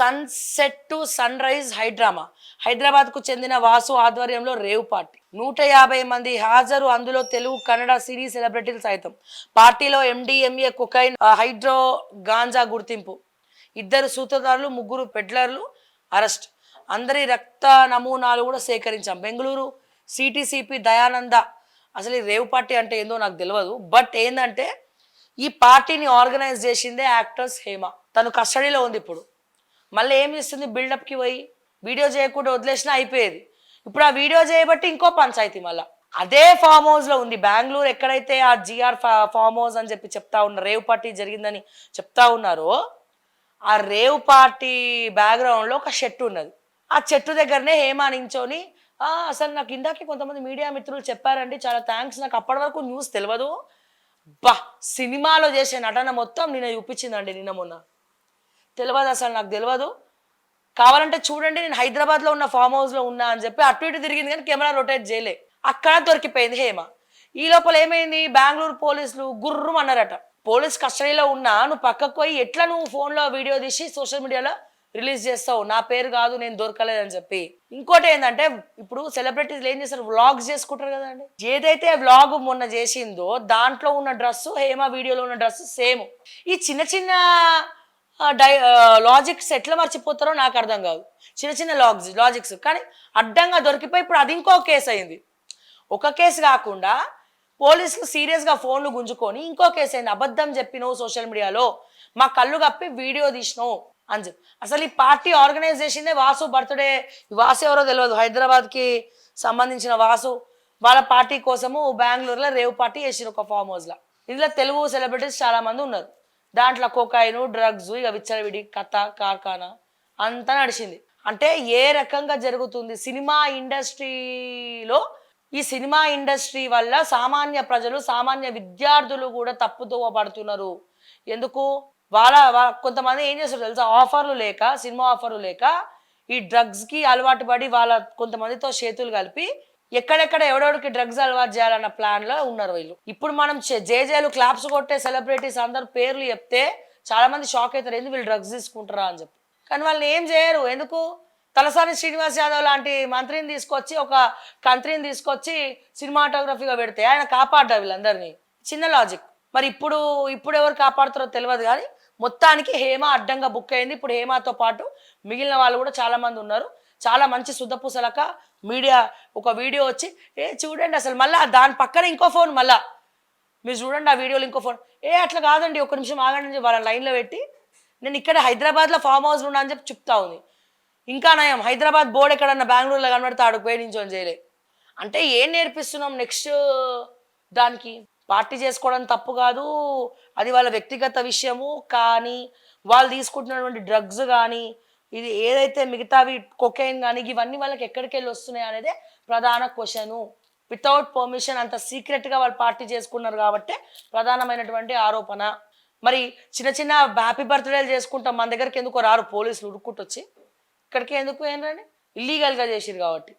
Sunset to sunrise high drama. హైదరాబాద్కు చెందిన వాసు ఆధ్వర్యంలో రేవ్ పార్టీ. 150 మంది హాజరు, అందులో తెలుగు, కన్నడ, సినీ సెలబ్రిటీలు సైతం. పార్టీలో MDMA, కొకైన్, హైడ్రో గాంజా గుర్తింపు. 2 సూత్రధారులు, 3 పెడ్లర్లు అరెస్ట్. అందరి రక్త నమూనాలు కూడా సేకరించాం. బెంగళూరు CTCP దయానంద. అసలు ఈ రేవ్ పార్టీ అంటే ఏందో నాకు తెలియదు. బట్ ఏంటంటే ఈ పార్టీని ఆర్గనైజ్ చేసిందే యాక్టర్స్ హేమ. తను కస్టడీలో ఉంది ఇప్పుడు. మళ్ళీ ఏం చేస్తుంది, బిల్డప్కి పోయి వీడియో చేయకుండా వదిలేసినా అయిపోయేది. ఇప్పుడు ఆ వీడియో చేయబట్టి ఇంకో పంచాయతీ. మళ్ళీ అదే ఫామ్ హౌస్లో ఉంది బెంగళూరు. ఎక్కడైతే ఆ GR ఫామ్ హౌస్ అని చెప్పి చెప్తా ఉన్నారు, రేవ్ పార్టీ జరిగిందని చెప్తా ఉన్నారో, ఆ రేవ్ పార్టీ బ్యాక్గ్రౌండ్లో ఒక చెట్టు ఉన్నది. ఆ చెట్టు దగ్గరనే హేమ నించొని అసలు నాకు ఇందాకే కొంతమంది మీడియా మిత్రులు చెప్పారండి, చాలా థ్యాంక్స్, నాకు అప్పటి వరకు న్యూస్ తెలియదు, బా సినిమాలో చేసే నటన మొత్తం నిన్న చూపించిందండి, నిన్న మొన్న తెలియదు, అసలు నాకు తెలియదు, కావాలంటే చూడండి, నేను హైదరాబాద్లో ఉన్న ఫామ్ హౌస్లో ఉన్నా అని చెప్పి అటు ఇటు తిరిగింది కానీ కెమెరా రొటేట్ చేయలే. అక్కడ దొరికిపోయింది హేమ. ఈ లోపల ఏమైంది, బెంగళూరు పోలీసులు గుర్రం అన్నారట, పోలీస్ కస్టడీలో ఉన్నా నువ్వు పక్కకు పోయి ఎట్లా నువ్వు ఫోన్లో వీడియో తీసి సోషల్ మీడియాలో రిలీజ్ చేస్తావు, నా పేరు కాదు, నేను దొరకలేదని చెప్పి. ఇంకోటి ఏంటంటే ఇప్పుడు సెలబ్రిటీలు ఏం చేస్తారు, వ్లాగ్స్ చేసుకుంటారు కదండి. ఏదైతే వ్లాగ్ మొన్న చేసిందో దాంట్లో ఉన్న డ్రెస్సు, హేమ వీడియోలో ఉన్న డ్రెస్సు సేమ్. ఈ చిన్న చిన్న లాజిక్స్ ఎట్లా మర్చిపోతారో నాకు అర్థం కాదు. చిన్న చిన్న లాజిక్స్ కానీ అడ్డంగా దొరికిపోయి ఇప్పుడు అది ఇంకో కేసు అయింది. ఒక కేసు కాకుండా పోలీసులు సీరియస్గా ఫోన్లు గుంజుకొని ఇంకో కేసు అయింది. అబద్ధం చెప్పినావు సోషల్ మీడియాలో, మా కళ్ళు కప్పి వీడియో తీసినావు అని చెప్పి. అసలు ఈ పార్టీ ఆర్గనైజ్ చేసిందే వాసు బర్త్డే. వాసు ఎవరో తెలియదు, హైదరాబాద్కి సంబంధించిన వాసు. వాళ్ళ పార్టీ కోసము బెంగళూరులో రేవ్ పార్టీ చేసిరు ఒక ఫామ్ హౌస్లో. ఇందులో తెలుగు సెలబ్రిటీస్ చాలామంది ఉన్నారు. దాంట్లో కోకాయిను, డ్రగ్స్, ఇక విచ్చలవిడి కథ కార్ఖానా అంతా నడిచింది. అంటే ఏ రకంగా జరుగుతుంది సినిమా ఇండస్ట్రీలో. ఈ సినిమా ఇండస్ట్రీ వల్ల సామాన్య ప్రజలు, సామాన్య విద్యార్థులు కూడా తప్పుదోవ పడుతున్నారు. ఎందుకు, వాళ్ళ కొంతమంది ఏం చేస్తారు తెలుసా, ఆఫర్లు లేక, సినిమా ఆఫర్లు లేక ఈ డ్రగ్స్కి అలవాటు పడి వాళ్ళ కొంతమందితో చేతులు కలిపి ఎక్కడెక్కడ ఎవడెవడికి డ్రగ్స్ అలవాటు చేయాలన్న ప్లాన్లో ఉన్నారు వీళ్ళు. ఇప్పుడు మనం జేజేలు క్లాప్స్ కొట్టే సెలబ్రిటీస్ అందరు పేర్లు చెప్తే చాలా మంది షాక్ అవుతారు, ఎందుకు వీళ్ళు డ్రగ్స్ తీసుకుంటారా అని చెప్పి. కానీ వాళ్ళని ఏం చేయరు. ఎందుకు, తలసాని శ్రీనివాస్ యాదవ్ లాంటి మంత్రిని తీసుకొచ్చి, ఒక కంత్రిని తీసుకొచ్చి సినిమాటోగ్రఫీగా పెడితే ఆయన కాపాడ్డారు వీళ్ళందరినీ. చిన్న లాజిక్. మరి ఇప్పుడు ఎవరు కాపాడుతారో తెలియదు కానీ మొత్తానికి హేమ అడ్డంగా బుక్ అయింది. ఇప్పుడు హేమతో పాటు మిగిలిన వాళ్ళు కూడా చాలామంది ఉన్నారు. చాలా మంచి శుద్ధపూసలక మీడియా ఒక వీడియో వచ్చి చూడండి, అసలు మళ్ళీ దాని పక్కన ఇంకో ఫోన్, మళ్ళీ మీరు చూడండి ఆ వీడియోలో ఇంకో ఫోన్, అట్లా కాదండి, ఒక నిమిషం ఆగండి వాళ్ళ లైన్లో పెట్టి, నేను ఇక్కడ హైదరాబాద్లో ఫామ్ హౌస్లో ఉన్నా అని చెప్పి చెప్తా ఉంది. ఇంకా నయం, హైదరాబాద్ బోర్డు ఎక్కడన్నా బెంగళూరులో కనబడితే ఆడుకు పోయి నించొని చేయలే. అంటే ఏం నేర్పిస్తున్నాం నెక్స్ట్ దానికి. పార్టీ చేసుకోవడం తప్పు కాదు, అది వాళ్ళ వ్యక్తిగత విషయము. కానీ వాళ్ళు తీసుకుంటున్నటువంటి డ్రగ్స్ కానీ, ఇది ఏదైతే మిగతావి కొకైన్ కానీ, ఇవన్నీ వాళ్ళకి ఎక్కడికి వెళ్ళి వస్తున్నాయి అనేది ప్రధాన క్వశ్చను. వితౌట్ పర్మిషన్ అంత సీక్రెట్గా వాళ్ళు పార్టీ చేసుకున్నారు కాబట్టి ప్రధానమైనటువంటి ఆరోపణ. మరి చిన్న చిన్న హ్యాపీ బర్త్డేలు చేసుకుంటాం, మన దగ్గరికి ఎందుకు రారు పోలీసులు ఉరుక్కుంటూ వచ్చి, ఇక్కడికి ఎందుకు ఏంటంటే ఇల్లీగల్గా చేసిరు కాబట్టి.